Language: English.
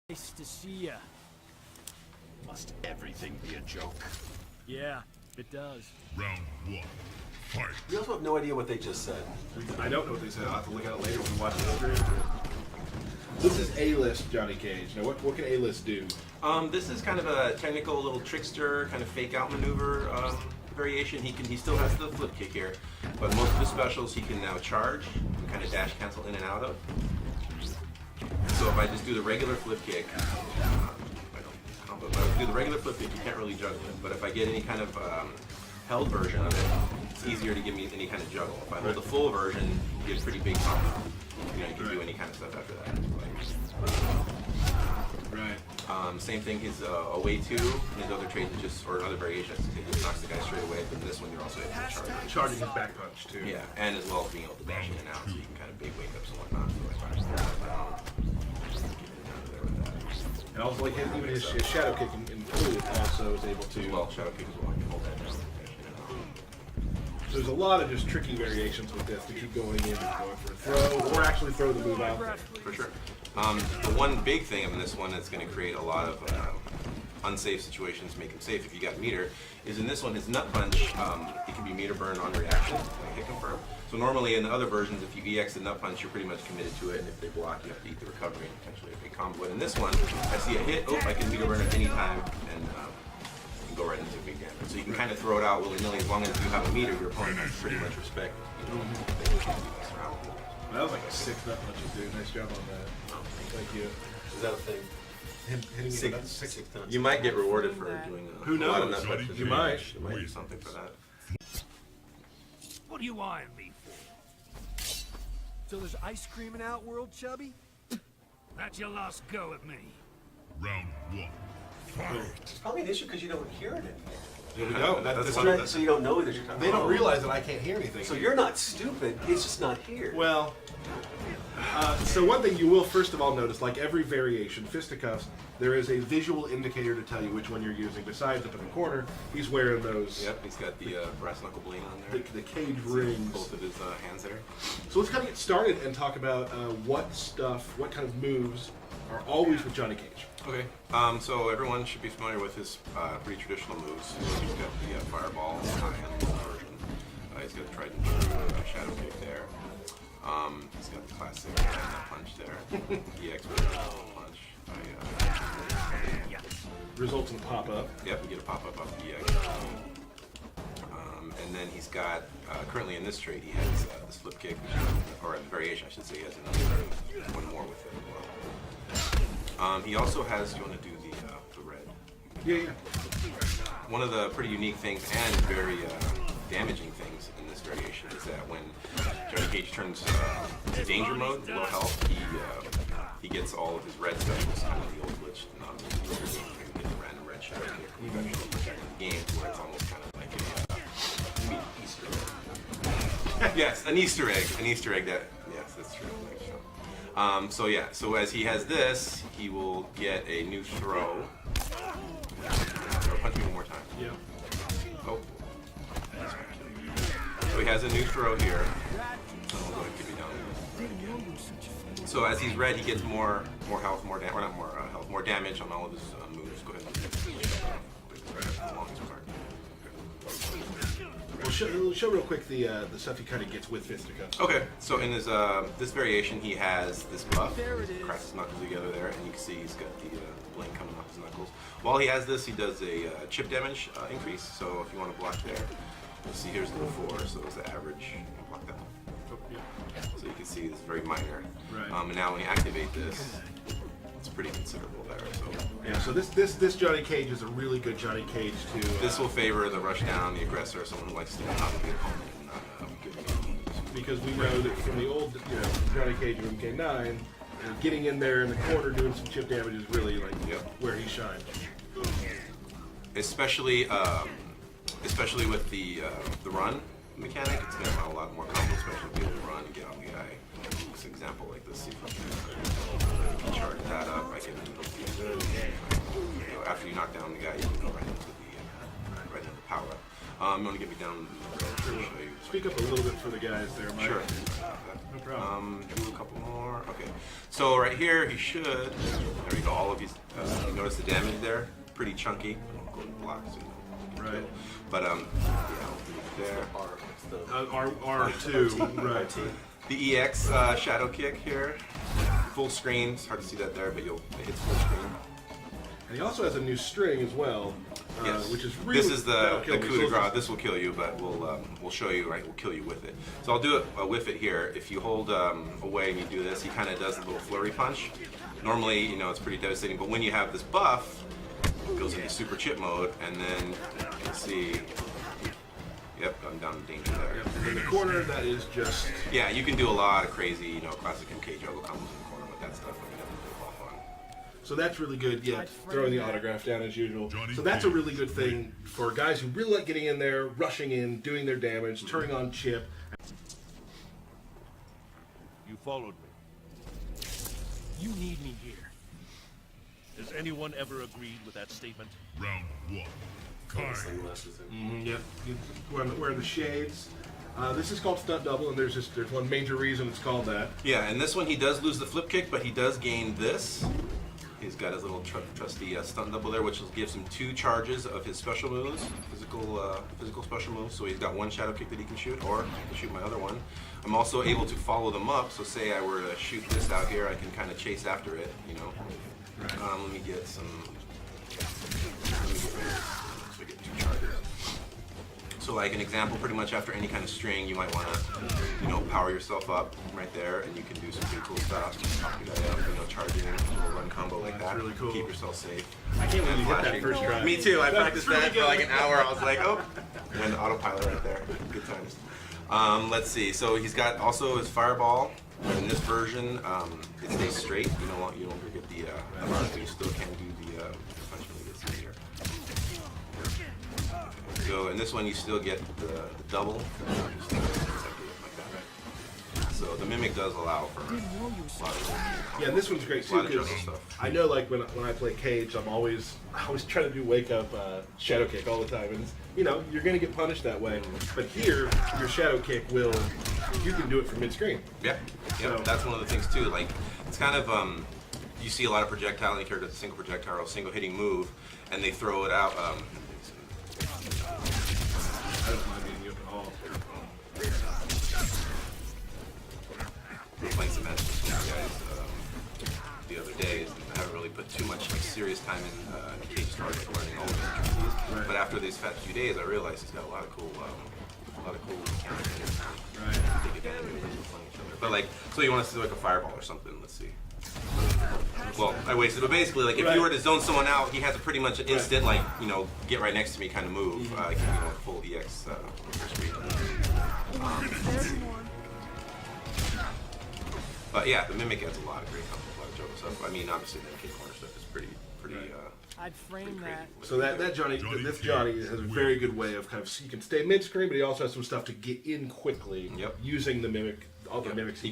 Nice to see ya. Must everything be a joke? Yeah, it does. Round one, fight. We also have no idea what they just said. I don't know what they said. I'll have to look at it later when we watch the stream. This is A-list Johnny Cage. Now, what can A-list do? This is kind of a technical little trickster, kind of fake out maneuver variation. He still has the flip kick here, but most of his specials he can now charge and kind of dash cancel in and out of. So if I just do the regular flip kick, if I do the regular flip kick, you can't really juggle it. But if I get any kind of held version of it, it's easier to give me any kind of juggle. If I hold the full version, you get a pretty big combo. You know, you can do any kind of stuff after that. Right. Same thing, his away two, and his other trade just, or other variation, it just knocks the guy straight away. But this one, you're also able to charge. Charging his back punch, too. Yeah, and as well as being able to dash in and out, so you can kind of big wake ups and whatnot. And also, like, even his shadow kick in pool also is able to... Well, shadow kick as well, I can hold that down. So there's a lot of just tricky variations with this to keep going in and going for a throw, or actually throw the move out there. For sure. The one big thing in this one that's going to create a lot of unsafe situations, make him safe if you got meter, is in this one, his nut punch, it can be meter burn on reaction, like hit confirm. So normally in the other versions, if you EX the nut punch, you're pretty much committed to it, and if they block, you have to eat the recovery and potentially a big combo. But in this one, I see a hit, oh, I can meter burn at any time, and go right into big damage. So you can kind of throw it out willy-nilly as long as you have a meter, your opponent can pretty much respect. You know, they can't do this around. That was like a 6 nut punch, dude. Nice job on that. Thank you. Is that a thing? Him hitting Six times. You might get rewarded for doing Who knows? A lot of nut punches. You might. You might do something for that. What are you eyeing me for? So there's ice cream in Outworld, Chubby? That's your last go at me. Round one, fight. It's probably an issue because you don't hear it anymore. There we go. So you don't know that you're talking. They don't realize that I can't hear anything. So you're not stupid. It's just not here. Well, so one thing you will first of all notice, like every variation, fisticuffs, there is a visual indicator to tell you which one you're using. Besides up in the corner, he's wearing those. Yep, he's got the brass knuckle bling on there. The cage rings. Both of his hands there. So let's kind of get started and talk about what kind of moves are always with Johnny Cage. Okay, so everyone should be familiar with his pretty traditional moves. He's got the fireball and version. He's got the tried and true shadow kick there. He's got the classic punch there. EX punch. Results in a pop-up. Yep, we get a pop-up off the EX. And then he's got, currently in this trade, he has this flip kick, or a variation, I should say. He has another one more with it as well. He also has, you want to do the red? Yeah. One of the pretty unique things and very damaging things in this variation is that when Johnny Cage turns to danger mode, low health, he gets all of his red specials, kind of the old glitch. You get the random red shadow kick, you actually protect the game, where it's almost kind of like a Easter egg. Yes, an Easter egg that, yes, that's true. So yeah, so as he has this, he will get a new throw. Punch me one more time. Yeah. Oh. So he has a new throw here. So we'll go ahead and keep it down. So as he's red, he gets more health, more damage on all of his moves. Go ahead and the longest part. Well, show real quick the stuff he kind of gets with fisticuffs. Okay, so in his this variation, he has this buff. Cracks his knuckles together there, and you can see he's got the blink coming off his knuckles. While he has this, he does a chip damage increase. So if you want to block there, you'll see here's the 4, so it's the average. Block that one. Oh, yeah. So you can see it's very minor. Right. And now when you activate this, it's pretty considerable there. So Yeah. So this Johnny Cage is a really good Johnny Cage to. this will favor the rush down, the aggressor, someone who likes to top the opponent and not give him Because we know that from the old, Johnny Cage from MK9, getting in there in the corner doing some chip damage is really like where he shines. especially with the run mechanic. It's going to allow a lot more combo, especially if you run and get on the guy. This example like this, see if I can charge that up. I can, after you knock down the guy, you can go right into the power up. You want to get me down? Show you. Speak up a little bit for the guys there, Mike. Sure. No problem. Do a couple more. Okay. So right here, he should. There we go. All of you notice the damage there? Pretty chunky. Go to block, so you know, Right. But yeah, there. R2, right. The EX shadow kick here, full screen. It's hard to see that there, but it hits full screen. And he also has a new string as well, Yes. which is really... This is the that'll kill coup me. de So grace. This will kill you, but we'll show you. Right, we'll kill you with it. So I'll do it with it here. If you hold away and you do this, he kind of does a little flurry punch. Normally, you know, it's pretty devastating, but when you have this buff, it goes into super chip mode, and then you can see. Yep, I'm down in danger there. Yep. In the corner, that is just... Yeah, you can do a lot of crazy, you know, classic MK juggle combos in the corner with that stuff. I mean, that's all fun. So that's really good. Yeah, throwing the autograph down as usual. Johnny So that's a Cage. really good thing for guys who really like getting in there, rushing in, doing their damage, turning on chip. You followed me. You need me here. Has anyone ever agreed with that statement? Round 1. Fight. Yep. Wearing the shades. This is called stunt double, and there's one major reason it's called that. Yeah, and this one he does lose the flip kick, but he does gain this. He's got his little trusty stunt double there, which gives him 2 charges of his special moves, physical special moves. So he's got 1 shadow kick that he can shoot, or I can shoot my other one. I'm also able to follow them up. So say I were to shoot this out here, I can kind of chase after it. You know. Right. Let me get some. Let me get rid of this. So we get 2 charges. So like an example, pretty much after any kind of string, you might want to, you know, power yourself up right there, and you can do some pretty cool stuff. Pop your guy up, you know, charging a little run combo like that. really cool. Keep yourself safe. I can't believe And you hit that flashing. first try. Me too. I That's practiced really that for good. like an hour. I was like, oh, went autopilot right there. Good times. Let's see. So he's got also his fireball. In this version, it stays straight. You don't get the but you still can do the punch when it gets easier. So in this one, you still get the double. Just like that. So the mimic does allow for a lot of Yeah, this one's great a too lot of because juggle stuff. I know, like when I play Cage, I always try to do wake up shadow kick all the time, and you know you're gonna get punished that way. But here, your shadow kick you can do it from mid screen. Yeah, So- that's one of the things too. Like it's kind of you see a lot of projectile in characters, a single projectile, a single hitting move, and they throw it out. I don't mind beating you at all. Playing some matches with you guys the other day, and I haven't really put too much serious time in Cage started learning all of these. Right. But after these few days, I realized he's got a lot of cool mechanics. Right. Take advantage of it when we're playing each other. But like, so you want us to do like a fireball or something? Let's see. Well, I wasted. But basically, like if Right. you were to zone someone out, he has a pretty much an instant, like get right next to me kind of move. Full EX speed. But yeah, the mimic adds a lot of great combos, a lot of joke stuff. I mean, obviously the MK corner stuff is pretty. I'd frame that. So that Johnny has a very good way of you can stay mid screen, but he also has some stuff to get in quickly. Yep. Using the mimic, all the mimics. He